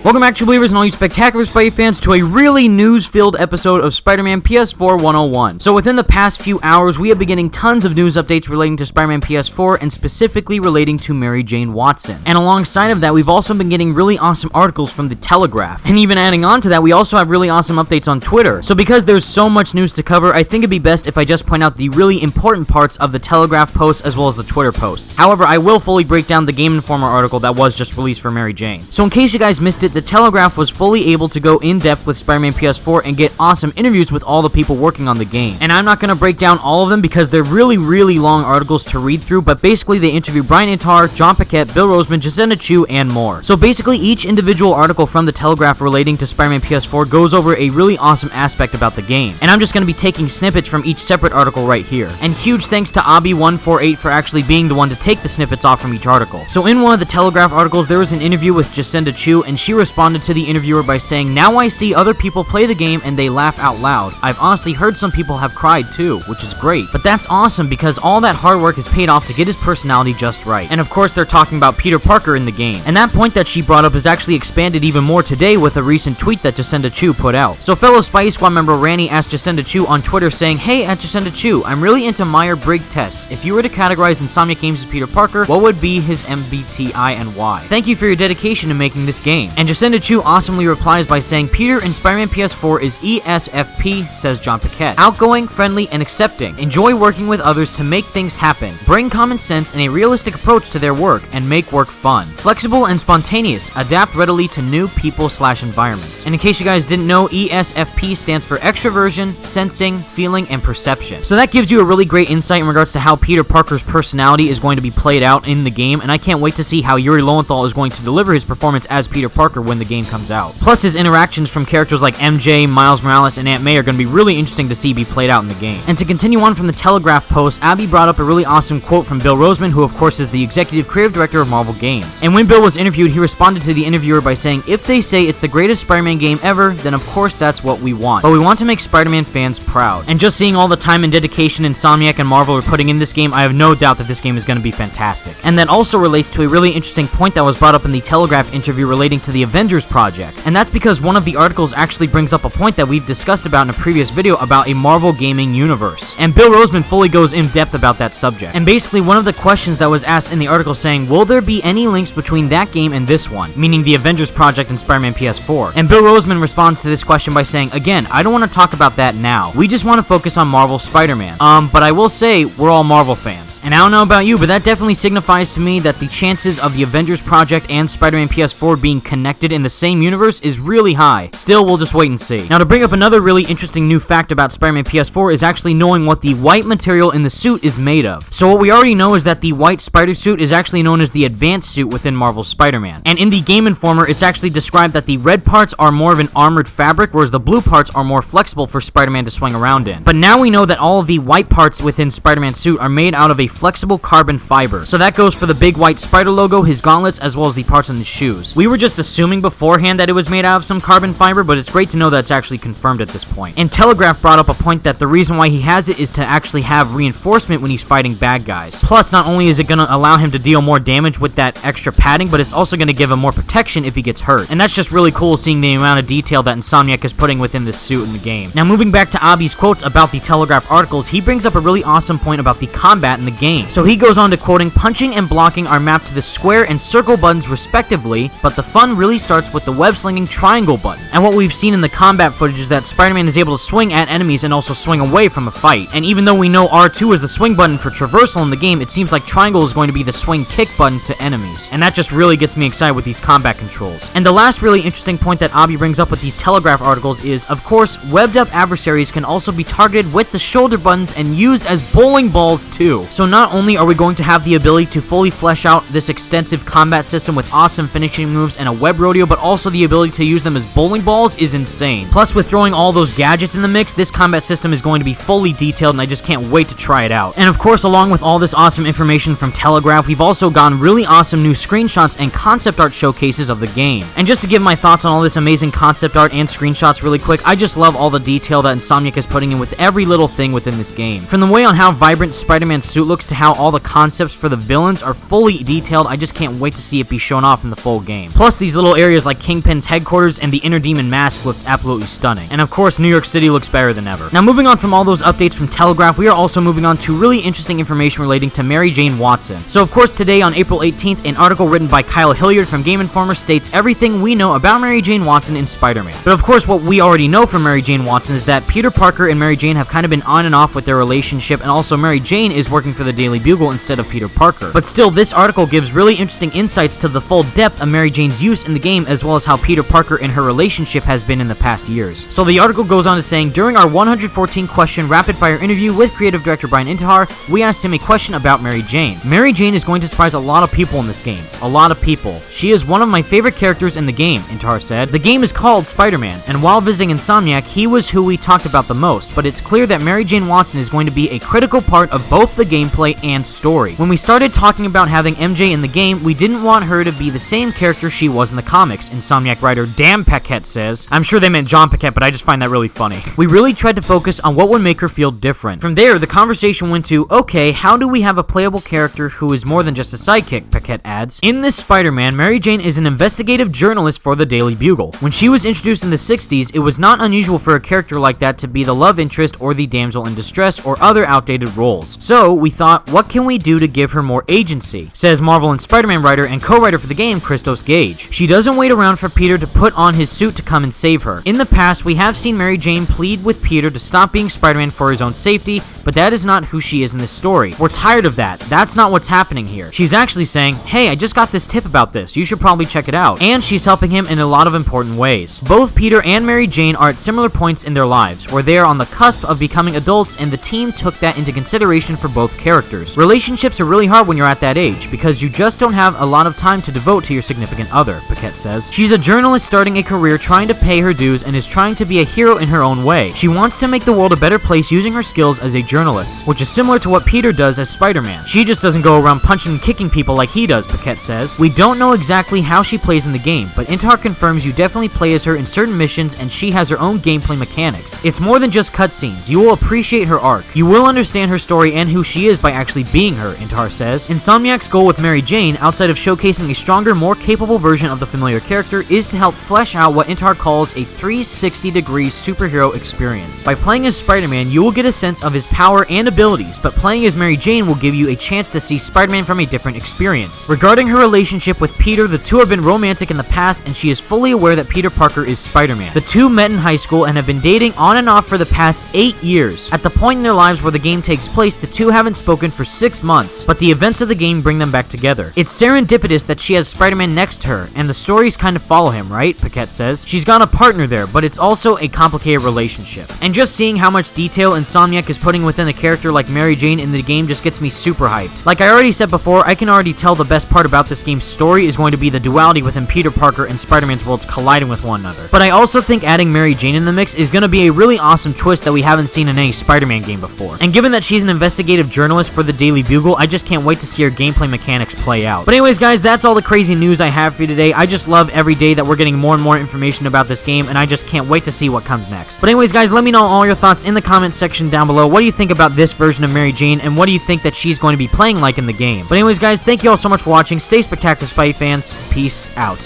Welcome back, true believers and all you spectacular Spidey fans, to a really news-filled episode of Spider-Man PS4 101. So within the past few hours, we have been getting tons of news updates relating to Spider-Man PS4 and specifically relating to Mary Jane Watson. And alongside of that, we've also been getting really awesome articles from The Telegraph. And even adding on to that, we also have really awesome updates on Twitter. So because there's so much news to cover, I think it'd be best if I just point out the really important parts of the Telegraph posts as well as the Twitter posts. However, I will fully break down the Game Informer article that was just released for Mary Jane. So in case you guys missed it, The Telegraph was fully able to go in depth with Spider-Man PS4 and get awesome interviews with all the people working on the game. And I'm not going to break down all of them because they're really long articles to read through, but basically they interview Brian Intar, John Paquette, Bill Roseman, Jacinda Chu, and more. So basically each individual article from The Telegraph relating to Spider-Man PS4 goes over a really awesome aspect about the game. And I'm just going to be taking snippets from each separate article right here. And huge thanks to Abby148 for actually being the one to take the snippets off from each article. So in one of the Telegraph articles, there was an interview with Jacinda Chu, and she responded to the interviewer by saying, "Now I see other people play the game and they laugh out loud. I've honestly heard some people have cried too, which is great. But that's awesome because all that hard work is paid off to get his personality just right." And of course they're talking about Peter Parker in the game. And that point that she brought up is actually expanded even more today with a recent tweet that Jacinda Chu put out. So fellow Spidey Squad member Randy asked Jacinda Chu on Twitter saying, "Hey, at Jacinda Chu, I'm really into Meyer-Briggs tests. If you were to categorize Insomniac games as Peter Parker, what would be his MBTI and why? Thank you for your dedication to making this game." And Jacinda Chu awesomely replies by saying, "Peter in Spider-Man PS4 is ESFP, says John Paquette. Outgoing, friendly, and accepting. Enjoy working with others to make things happen. Bring common sense and a realistic approach to their work, and make work fun. Flexible and spontaneous. Adapt readily to new people/environments." And in case you guys didn't know, ESFP stands for extroversion, sensing, feeling, and perception. So that gives you a really great insight in regards to how Peter Parker's personality is going to be played out in the game, and I can't wait to see how Yuri Lowenthal is going to deliver his performance as Peter Parker when the game comes out. Plus, his interactions from characters like MJ, Miles Morales, and Aunt May are going to be really interesting to see be played out in the game. And to continue on from the Telegraph post, Abby brought up a really awesome quote from Bill Roseman, who of course is the executive creative director of Marvel Games. And when Bill was interviewed, he responded to the interviewer by saying, "If they say it's the greatest Spider-Man game ever, then of course that's what we want. But we want to make Spider-Man fans proud." And just seeing all the time and dedication Insomniac and Marvel are putting in this game, I have no doubt that this game is going to be fantastic. And that also relates to a really interesting point that was brought up in the Telegraph interview relating to the Avengers project. And that's because one of the articles actually brings up a point that we've discussed about in a previous video about a Marvel gaming universe. And Bill Roseman fully goes in depth about that subject. And basically one of the questions that was asked in the article saying, will there be any links between that game and this one? Meaning the Avengers project and Spider-Man PS4. And Bill Roseman responds to this question by saying, "Again, I don't want to talk about that now. We just want to focus on Marvel Spider-Man. But I will say, we're all Marvel fans. And I don't know about you, but that definitely signifies to me that the chances of the Avengers project and Spider-Man PS4 being connected in the same universe is really high. Still, we'll just wait and see." Now, to bring up another really interesting new fact about Spider-Man PS4 is actually knowing what the white material in the suit is made of. So what we already know is that the white spider suit is actually known as the advanced suit within Marvel's Spider-Man. And in the Game Informer, it's actually described that the red parts are more of an armored fabric, whereas the blue parts are more flexible for Spider-Man to swing around in. But now we know that all of the white parts within Spider-Man's suit are made out of a flexible carbon fiber. So that goes for the big white spider logo, his gauntlets, as well as the parts on his shoes. We were just assuming beforehand that it was made out of some carbon fiber, but it's great to know that it's actually confirmed at this point. And Telegraph brought up a point that the reason why he has it is to actually have reinforcement when he's fighting bad guys. Plus, not only is it going to allow him to deal more damage with that extra padding, but it's also going to give him more protection if he gets hurt. And that's just really cool seeing the amount of detail that Insomniac is putting within this suit in the game. Now, moving back to Abby's quotes about the Telegraph articles, he brings up a really awesome point about the combat in the game. So he goes on to quoting, "Punching and blocking are mapped to the square and circle buttons respectively, but the fun really starts with the web-slinging triangle button." And what we've seen in the combat footage is that Spider-Man is able to swing at enemies and also swing away from a fight. And even though we know R2 is the swing button for traversal in the game, it seems like triangle is going to be the swing kick button to enemies. And that just really gets me excited with these combat controls. And the last really interesting point that Abby brings up with these Telegraph articles is, of course, webbed up adversaries can also be targeted with the shoulder buttons and used as bowling balls too. So not only are we going to have the ability to fully flesh out this extensive combat system with awesome finishing moves and a web rodeo, but also the ability to use them as bowling balls is insane. Plus, with throwing all those gadgets in the mix, this combat system is going to be fully detailed, and I just can't wait to try it out. And of course, along with all this awesome information from Telegraph, we've also gotten really awesome new screenshots and concept art showcases of the game. And just to give my thoughts on all this amazing concept art and screenshots really quick, I just love all the detail that Insomniac is putting in with every little thing within this game. From the way on how vibrant Spider-Man's suit looks looks to how all the concepts for the villains are fully detailed. I just can't wait to see it be shown off in the full game. Plus, these little areas like Kingpin's headquarters and the Inner Demon Mask looked absolutely stunning. And of course, New York City looks better than ever. Now, moving on from all those updates from Telegraph, we are also moving on to really interesting information relating to Mary Jane Watson. So, of course, today on April 18th, an article written by Kyle Hilliard from Game Informer states everything we know about Mary Jane Watson in Spider-Man. But of course, what we already know from Mary Jane Watson is that Peter Parker and Mary Jane have kind of been on and off with their relationship, and also Mary Jane is working for the Daily Bugle instead of Peter Parker. But still, this article gives really interesting insights to the full depth of Mary Jane's use in the game, as well as how Peter Parker and her relationship has been in the past years. So the article goes on to saying, during our 114 question rapid fire interview with creative director Brian Intihar, we asked him a question about Mary Jane. Mary Jane is going to surprise a lot of people in this game. A lot of people. She is one of my favorite characters in the game, Intihar said. The game is called Spider-Man, and while visiting Insomniac, he was who we talked about the most, but it's clear that Mary Jane Watson is going to be a critical part of both the gameplay and story. When we started talking about having MJ in the game, we didn't want her to be the same character she was in the comics, Insomniac writer Dan Paquette says. I'm sure they meant John Paquette, but I just find that really funny. We really tried to focus on what would make her feel different. From there, the conversation went to, okay, how do we have a playable character who is more than just a sidekick, Paquette adds. In this Spider-Man, Mary Jane is an investigative journalist for the Daily Bugle. When she was introduced in the 60s, it was not unusual for a character like that to be the love interest or the damsel in distress or other outdated roles. So, we thought, what can we do to give her more agency? Says Marvel and Spider-Man writer and co-writer for the game, Christos Gage. She doesn't wait around for Peter to put on his suit to come and save her. In the past, we have seen Mary Jane plead with Peter to stop being Spider-Man for his own safety, but that is not who she is in this story. We're tired of that. That's not what's happening here. She's actually saying, hey, I just got this tip about this. You should probably check it out. And she's helping him in a lot of important ways. Both Peter and Mary Jane are at similar points in their lives, where they are on the cusp of becoming adults, and the team took that into consideration for both characters. Relationships are really hard when you're at that age, because you just don't have a lot of time to devote to your significant other, Paquette says. She's a journalist starting a career trying to pay her dues and is trying to be a hero in her own way. She wants to make the world a better place using her skills as a journalist, which is similar to what Peter does as Spider-Man. She just doesn't go around punching and kicking people like he does, Paquette says. We don't know exactly how she plays in the game, but Intihar confirms you definitely play as her in certain missions, and she has her own gameplay mechanics. It's more than just cutscenes. You will appreciate her arc. You will understand her story and who she is by actually being her, Intihar says. Insomniac's goal with Mary Jane, outside of showcasing a stronger, more capable version of the familiar character, is to help flesh out what Intihar calls a 360-degree superhero experience. By playing as Spider-Man, you will get a sense of his power and abilities, but playing as Mary Jane will give you a chance to see Spider-Man from a different experience. Regarding her relationship with Peter, the two have been romantic in the past, and she is fully aware that Peter Parker is Spider-Man. The two met in high school and have been dating on and off for the past 8 years. At the point in their lives where the game takes place, the two haven't spoken for 6 months, but the events of the game bring them back together. It's serendipitous that she has Spider-Man next to her, and the stories kind of follow him, right? Paquette says. She's got a partner there, but it's also a complicated relationship. And just seeing how much detail Insomniac is putting within a character like Mary Jane in the game just gets me super hyped. Like I already said before, I can already tell the best part about this game's story is going to be the duality within Peter Parker and Spider-Man's worlds colliding with one another. But I also think adding Mary Jane in the mix is going to be a really awesome twist that we haven't seen in any Spider-Man game before. And given that she's an investigative journalist for the Daily Bugle, I just can't wait to see her gameplay mechanics play out. But anyways, guys, that's all the crazy news I have for you today. I just love every day that we're getting more and more information about this game, and I just can't wait to see what comes next. But anyways, guys, let me know all your thoughts in the comments section down below. What do you think about this version of Mary Jane, and what do you think that she's going to be playing like in the game? But anyways, guys, thank you all so much for watching. Stay spectacular, Spidey fans. Peace out.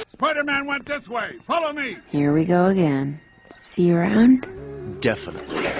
Spider-Man went this way. Follow me. Here we go again. See you around? Definitely.